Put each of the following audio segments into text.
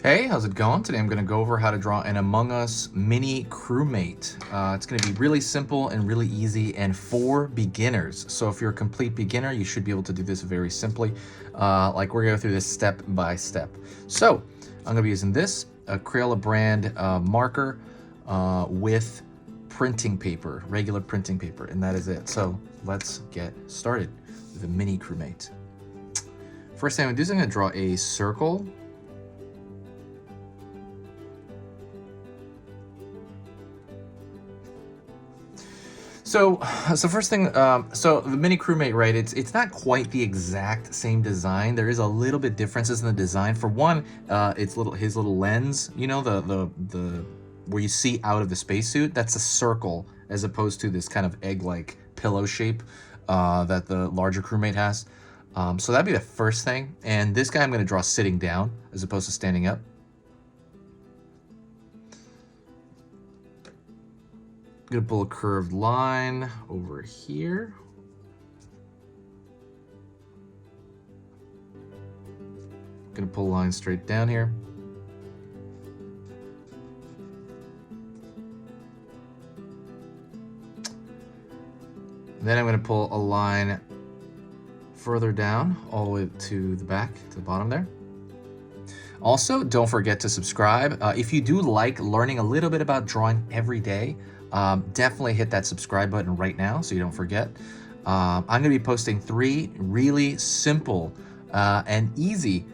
Hey, how's it going? Today I'm going to go over how to draw an Among Us mini crewmate. It's going to be really simple and really easy and for beginners. So if you're a complete beginner, you should be able to do this very simply. Like we're going to go through this step by step. So I'm going to be using this, a Crayola brand marker with printing paper, regular printing paper, and that is it. So let's get started with a mini crewmate. First thing I'm going to do is I'm going to draw a circle. So first thing, so the mini crewmate, right? It's not quite the exact same design. There is a little bit differences in the design. For one, it's his little lens. You know, the where you see out of the spacesuit. That's a circle as opposed to this kind of egg-like pillow shape that the larger crewmate has. So that'd be the first thing. And this guy I'm going to draw sitting down as opposed to standing up. I'm gonna pull a curved line over here. Gonna pull a line straight down here. And then I'm gonna pull a line further down all the way to the back, to the bottom there. Also, don't forget to subscribe. If you do like learning a little bit about drawing every day, definitely hit that subscribe button right now so you don't forget. I'm going to be posting 3 really simple and easy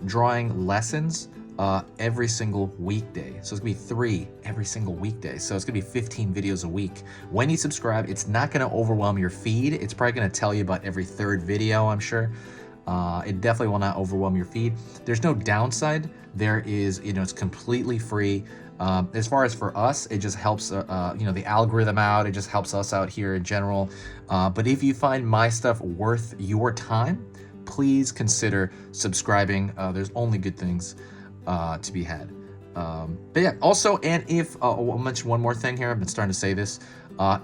drawing lessons every single weekday. So it's going to be 3 every single weekday. So it's going to be 15 videos a week. When you subscribe, it's not going to overwhelm your feed. It's probably going to tell you about every 3rd video, I'm sure. It definitely will not overwhelm your feed. There's no downside. There is, it's completely free. As far as for us, it just helps, the algorithm out. It just helps us out here in general. But if you find my stuff worth your time, please consider subscribing. There's only good things to be had. But yeah, also, and if, I'll mention one more thing here. I've been starting to say this.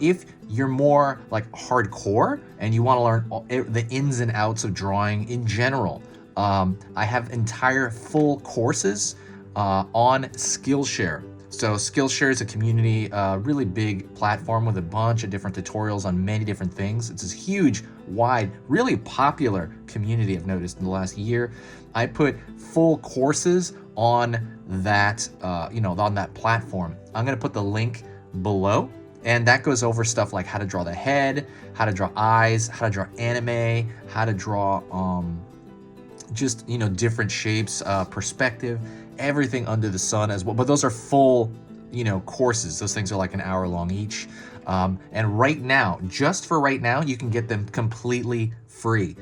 If you're more like hardcore and you want to learn the ins and outs of drawing in general, I have entire full courses on Skillshare. So Skillshare is a community, really big platform with a bunch of different tutorials on many different things. It's this huge, wide, really popular community I've noticed in the last year. I put full courses on that, on that platform. I'm going to put the link below. And that goes over stuff like how to draw the head, how to draw eyes, how to draw anime, how to draw just, different shapes, perspective, everything under the sun as well. But those are full, courses. Those things are like an hour long each. And right now, just for right now, you can get them completely free.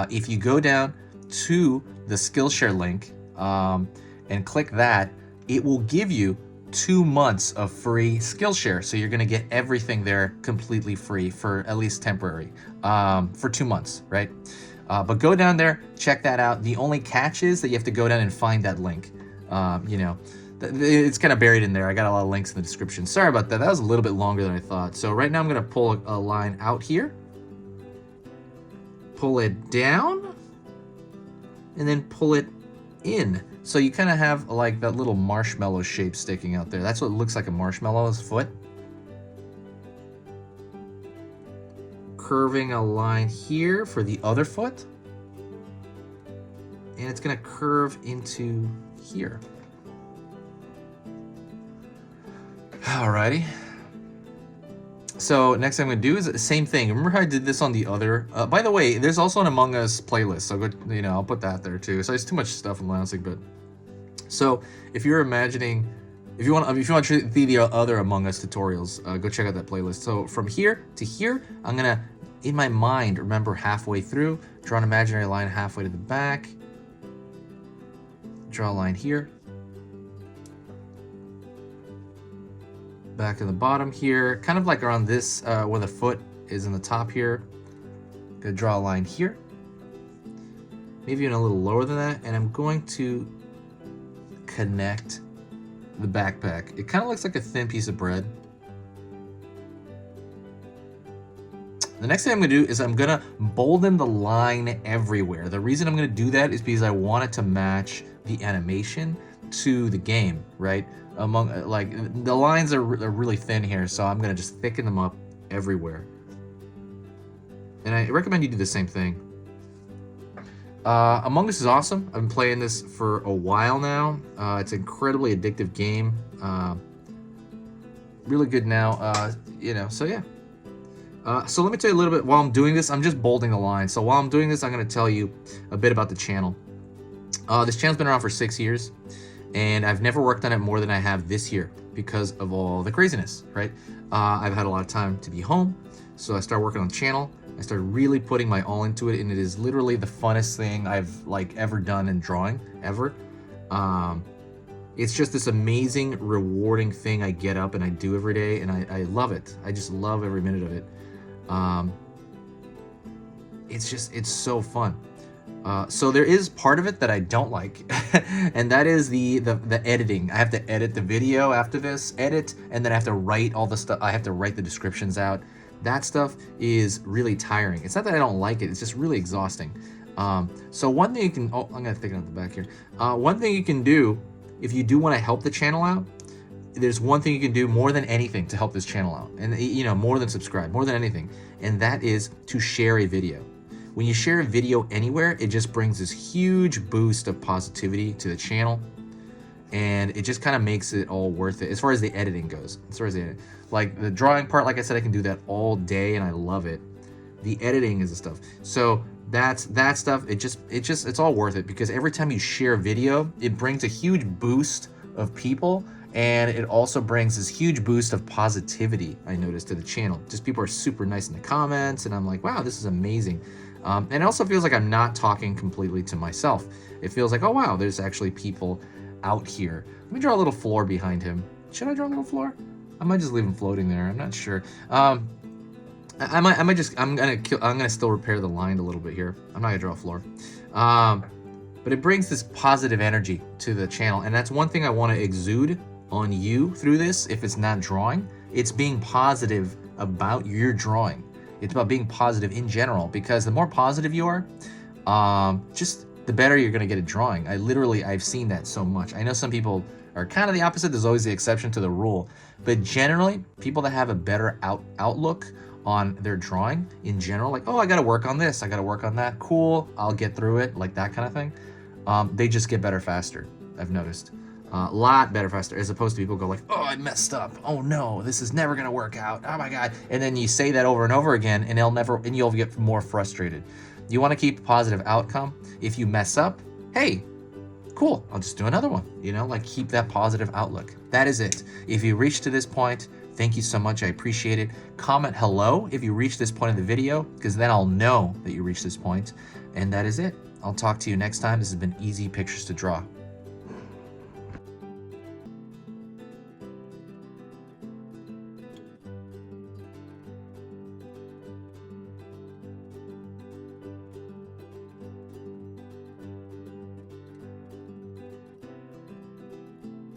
If you go down to the Skillshare link and click that, it will give you 2 months of free Skillshare. So you're going to get everything there completely free for at least temporary, for 2 months, right? But go down there, check that out. The only catch is that you have to go down and find that link. It's kind of buried in there. I got a lot of links in the description. Sorry about that. That was a little bit longer than I thought. So right now I'm going to pull a line out here, pull it down, and then pull it in. So you kind of have like that little marshmallow shape sticking out there. That's what looks like a marshmallow's foot. Curving a line here for the other foot. And it's going to curve into here. Alrighty. So next thing I'm going to do is the same thing. Remember how I did this on the other? By the way, there's also an Among Us playlist. So go, I'll put that there too. So it's too much stuff I'm announcing, but so if you're imagining, if you want to see the other Among Us tutorials, go check out that playlist. So from here to here, I'm gonna, in my mind, remember halfway through, draw an imaginary line halfway to the back, draw a line here, back to the bottom here, kind of like around this, where the foot is in the top here. Gonna draw a line here, maybe even a little lower than that, and I'm going to connect the backpack. It kind of looks like a thin piece of bread. The next thing I'm going to do is I'm going to bolden the line everywhere. The reason I'm going to do that is because I want it to match the animation to the game, right? Among like the lines are really thin here, so I'm gonna just thicken them up everywhere. And I recommend you do the same thing. Among Us is awesome. I've been playing this for a while now. It's an incredibly addictive game. Really good now. You know, so yeah. So let me tell you a little bit. While I'm doing this, I'm just bolding the line. So while I'm doing this, I'm going to tell you a bit about the channel. This channel's been around for 6 years, and I've never worked on it more than I have this year because of all the craziness, right? I've had a lot of time to be home, so I started working on the channel. I started really putting my all into it, and it is literally the funnest thing I've like ever done in drawing, ever. It's just this amazing, rewarding thing I get up and I do every day, and I love it. I just love every minute of it. It's so fun. So there is part of it that I don't like, and that is the editing. I have to edit the video after this, and then I have to write all the stuff. I have to write the descriptions out. That stuff is really tiring. It's not that I don't like it, it's just really exhausting. So one thing you can, I'm gonna thicken up the back here. One thing you can do, if you do wanna help the channel out, there's one thing you can do more than anything to help this channel out. And you know, more than subscribe, more than anything. And that is to share a video. When you share a video anywhere, it just brings this huge boost of positivity to the channel. And it just kind of makes it all worth it as far as the editing goes. Like the drawing part, like I said, I can do that all day and I love it. The editing is the stuff. So that stuff, it's all worth it, because every time you share a video, it brings a huge boost of people, and it also brings this huge boost of positivity, I noticed, to the channel. Just people are super nice in the comments, and I'm like, wow, this is amazing. And it also feels like I'm not talking completely to myself. It feels like, oh wow, there's actually people out here. Let me draw a little floor behind him. Should I draw a little floor? I might just leave him floating there. I'm not sure. I'm gonna still repair the line a little bit here. I'm not gonna draw a floor. But it brings this positive energy to the channel, and that's one thing I want to exude on you through this. If it's not drawing, it's being positive about your drawing. It's about being positive in general, because the more positive you are, just the better you're gonna get at drawing. I've seen that so much. I know some people are kind of the opposite. There's always the exception to the rule, but generally people that have a better outlook on their drawing in general, like, oh, I gotta work on this, I gotta work on that, cool, I'll get through it, like that kind of thing, they just get better faster. I've noticed a lot better faster, as opposed to people go like, oh, I messed up, oh no, this is never gonna work out, oh my god, and then you say that over and over again, and you'll get more frustrated. You want to keep a positive outcome. If you mess up, hey, cool, I'll just do another one. You know, like, keep that positive outlook. That is it. If you reached to this point, thank you so much. I appreciate it. Comment hello if you reached this point in the video, because then I'll know that you reached this point. And that is it. I'll talk to you next time. This has been Easy Pictures to Draw.